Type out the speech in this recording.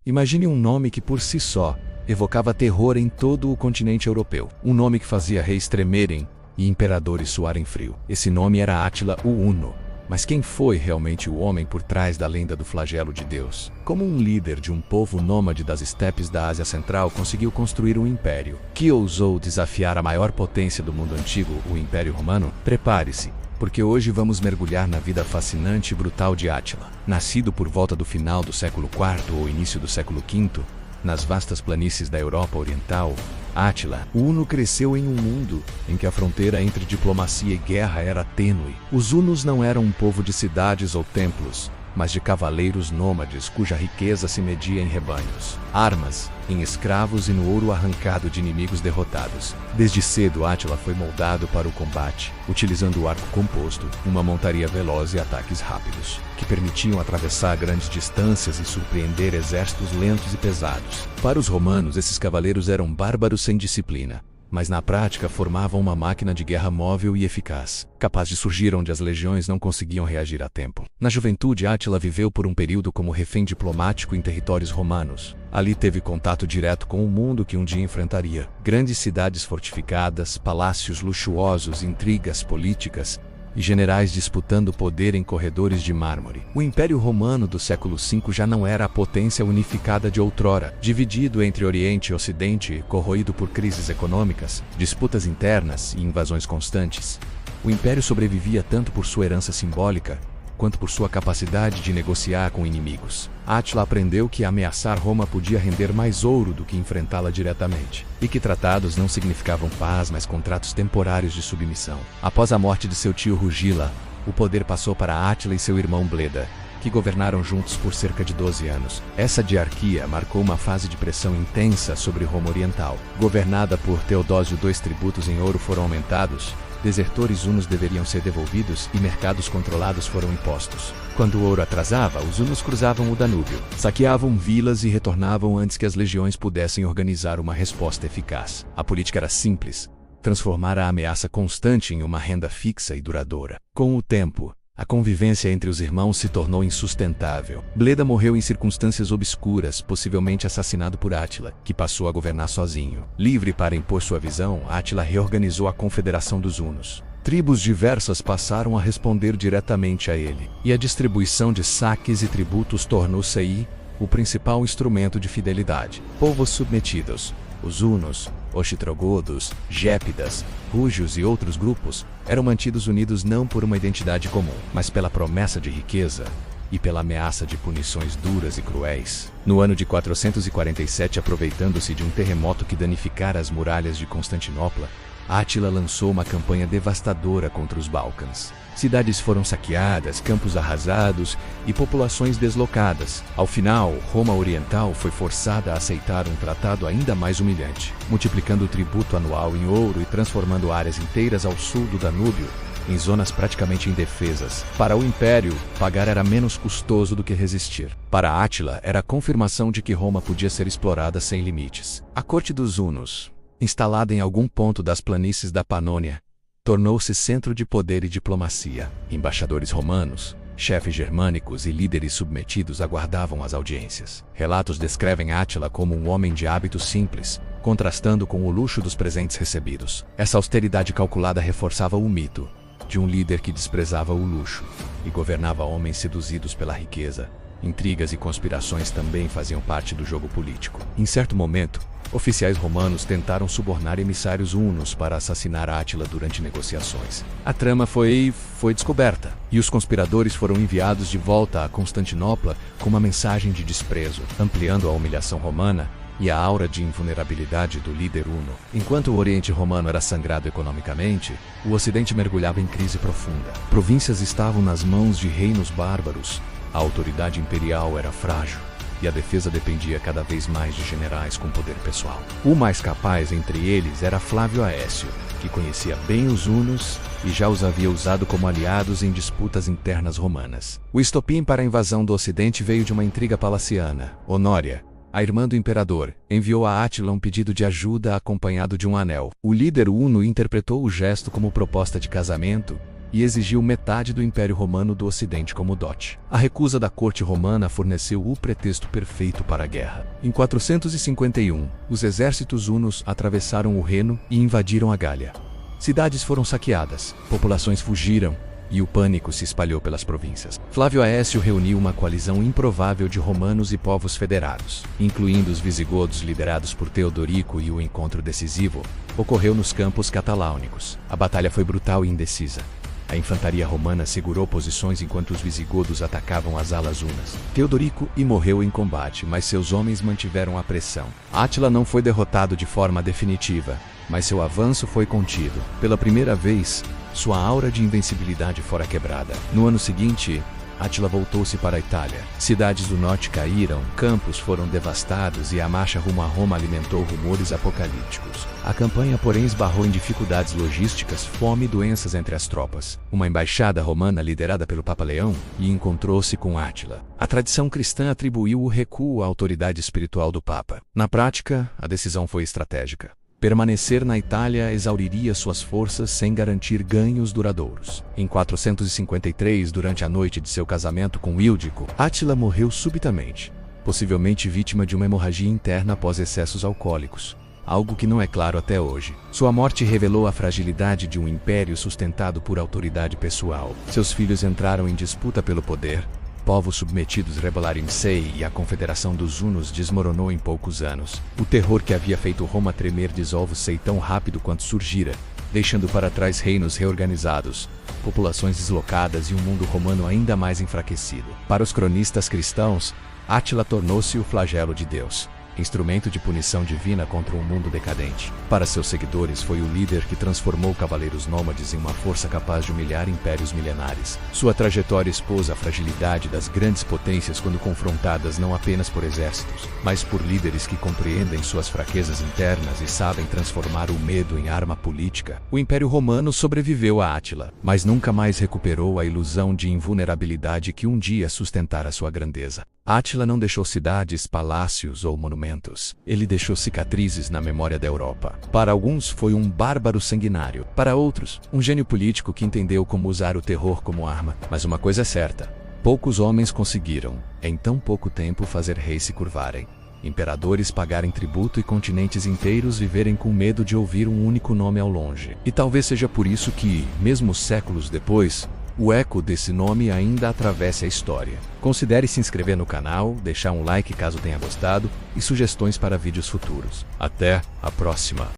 Imagine um nome que por si só evocava terror em todo o continente europeu. Um nome que fazia reis tremerem e imperadores suarem frio. Esse nome era Átila o Huno. Mas quem foi realmente o homem por trás da lenda do flagelo de Deus? Como um líder de um povo nômade das estepes da Ásia Central conseguiu construir um império que ousou desafiar a maior potência do mundo antigo, o Império Romano? Prepare-se, porque hoje vamos mergulhar na vida fascinante e brutal de Átila. Nascido por volta do final do século IV ou início do século V, nas vastas planícies da Europa Oriental, Átila, o Huno cresceu em um mundo em que a fronteira entre diplomacia e guerra era tênue. Os Hunos não eram um povo de cidades ou templos, mas de cavaleiros nômades cuja riqueza se media em rebanhos, armas, em escravos e no ouro arrancado de inimigos derrotados. Desde cedo, Átila foi moldado para o combate, utilizando o arco composto, uma montaria veloz e ataques rápidos, que permitiam atravessar grandes distâncias e surpreender exércitos lentos e pesados. Para os romanos, esses cavaleiros eram bárbaros sem disciplina, mas na prática formavam uma máquina de guerra móvel e eficaz, capaz de surgir onde as legiões não conseguiam reagir a tempo. Na juventude, Átila viveu por um período como refém diplomático em territórios romanos. Ali teve contato direto com o mundo que um dia enfrentaria. Grandes cidades fortificadas, palácios luxuosos, intrigas políticas e generais disputando poder em corredores de mármore. O Império Romano do século V já não era a potência unificada de outrora, dividido entre Oriente e Ocidente, corroído por crises econômicas, disputas internas e invasões constantes. O Império sobrevivia tanto por sua herança simbólica, quanto por sua capacidade de negociar com inimigos. Átila aprendeu que ameaçar Roma podia render mais ouro do que enfrentá-la diretamente, e que tratados não significavam paz, mas contratos temporários de submissão. Após a morte de seu tio Rugila, o poder passou para Átila e seu irmão Bleda, que governaram juntos por cerca de 12 anos. Essa diarquia marcou uma fase de pressão intensa sobre Roma Oriental. Governada por Teodósio II, tributos em ouro foram aumentados, desertores hunos deveriam ser devolvidos e mercados controlados foram impostos. Quando o ouro atrasava, os hunos cruzavam o Danúbio, saqueavam vilas e retornavam antes que as legiões pudessem organizar uma resposta eficaz. A política era simples: transformar a ameaça constante em uma renda fixa e duradoura. Com o tempo, a convivência entre os irmãos se tornou insustentável. Bleda morreu em circunstâncias obscuras, possivelmente assassinado por Átila, que passou a governar sozinho. Livre para impor sua visão, Átila reorganizou a Confederação dos Hunos. Tribos diversas passaram a responder diretamente a ele, e a distribuição de saques e tributos tornou-se aí o principal instrumento de fidelidade. Povos submetidos, os hunos, oxitrogodos, gépidas, rúgios e outros grupos, eram mantidos unidos não por uma identidade comum, mas pela promessa de riqueza e pela ameaça de punições duras e cruéis. No ano de 447, aproveitando-se de um terremoto que danificara as muralhas de Constantinopla, Átila lançou uma campanha devastadora contra os Balcãs. Cidades foram saqueadas, campos arrasados e populações deslocadas. Ao final, Roma Oriental foi forçada a aceitar um tratado ainda mais humilhante, multiplicando o tributo anual em ouro e transformando áreas inteiras ao sul do Danúbio em zonas praticamente indefesas. Para o Império, pagar era menos custoso do que resistir. Para Átila, era a confirmação de que Roma podia ser explorada sem limites. A corte dos Hunos, instalada em algum ponto das planícies da Panônia, tornou-se centro de poder e diplomacia. Embaixadores romanos, chefes germânicos e líderes submetidos aguardavam as audiências. Relatos descrevem Átila como um homem de hábitos simples, contrastando com o luxo dos presentes recebidos. Essa austeridade calculada reforçava o mito de um líder que desprezava o luxo e governava homens seduzidos pela riqueza. Intrigas e conspirações também faziam parte do jogo político. Em certo momento, oficiais romanos tentaram subornar emissários hunos para assassinar Átila durante negociações. A trama foi descoberta, e os conspiradores foram enviados de volta a Constantinopla com uma mensagem de desprezo, ampliando a humilhação romana e a aura de invulnerabilidade do líder huno. Enquanto o Oriente Romano era sangrado economicamente, o Ocidente mergulhava em crise profunda. Províncias estavam nas mãos de reinos bárbaros, a autoridade imperial era frágil, e a defesa dependia cada vez mais de generais com poder pessoal. O mais capaz entre eles era Flávio Aécio, que conhecia bem os hunos e já os havia usado como aliados em disputas internas romanas. O estopim para a invasão do Ocidente veio de uma intriga palaciana. Honória, a irmã do imperador, enviou a Átila um pedido de ajuda acompanhado de um anel. O líder huno interpretou o gesto como proposta de casamento e exigiu metade do Império Romano do Ocidente como dote. A recusa da corte romana forneceu o pretexto perfeito para a guerra. Em 451, os exércitos hunos atravessaram o Reno e invadiram a Gália. Cidades foram saqueadas, populações fugiram, e o pânico se espalhou pelas províncias. Flávio Aécio reuniu uma coalizão improvável de romanos e povos federados, incluindo os visigodos liderados por Teodorico, e o encontro decisivo ocorreu nos Campos Cataláunicos. A batalha foi brutal e indecisa. A infantaria romana segurou posições enquanto os visigodos atacavam as alas hunas. Teodorico morreu em combate, mas seus homens mantiveram a pressão. Átila não foi derrotado de forma definitiva, mas seu avanço foi contido. Pela primeira vez, sua aura de invencibilidade fora quebrada. No ano seguinte, Átila voltou-se para a Itália. Cidades do norte caíram, campos foram devastados e a marcha rumo a Roma alimentou rumores apocalípticos. A campanha, porém, esbarrou em dificuldades logísticas, fome e doenças entre as tropas. Uma embaixada romana liderada pelo Papa Leão encontrou-se com Átila. A tradição cristã atribuiu o recuo à autoridade espiritual do Papa. Na prática, a decisão foi estratégica. Permanecer na Itália exauriria suas forças sem garantir ganhos duradouros. Em 453, durante a noite de seu casamento com Íldico, Átila morreu subitamente, possivelmente vítima de uma hemorragia interna após excessos alcoólicos, algo que não é claro até hoje. Sua morte revelou a fragilidade de um império sustentado por autoridade pessoal. Seus filhos entraram em disputa pelo poder. Povos submetidos rebelaram em Sei e a confederação dos hunos desmoronou em poucos anos. O terror que havia feito Roma tremer dissolve Sei tão rápido quanto surgira, deixando para trás reinos reorganizados, populações deslocadas e um mundo romano ainda mais enfraquecido. Para os cronistas cristãos, Átila tornou-se o flagelo de Deus, instrumento de punição divina contra um mundo decadente. Para seus seguidores, foi o líder que transformou cavaleiros nômades em uma força capaz de humilhar impérios milenares. Sua trajetória expôs a fragilidade das grandes potências quando confrontadas não apenas por exércitos, mas por líderes que compreendem suas fraquezas internas e sabem transformar o medo em arma política. O Império Romano sobreviveu a Átila, mas nunca mais recuperou a ilusão de invulnerabilidade que um dia sustentara sua grandeza. Átila não deixou cidades, palácios ou monumentos. Ele deixou cicatrizes na memória da Europa. Para alguns, foi um bárbaro sanguinário. Para outros, um gênio político que entendeu como usar o terror como arma. Mas uma coisa é certa: poucos homens conseguiram, em tão pouco tempo, fazer reis se curvarem, imperadores pagarem tributo e continentes inteiros viverem com medo de ouvir um único nome ao longe. E talvez seja por isso que, mesmo séculos depois, o eco desse nome ainda atravessa a história. Considere se inscrever no canal, deixar um like caso tenha gostado e sugestões para vídeos futuros. Até a próxima!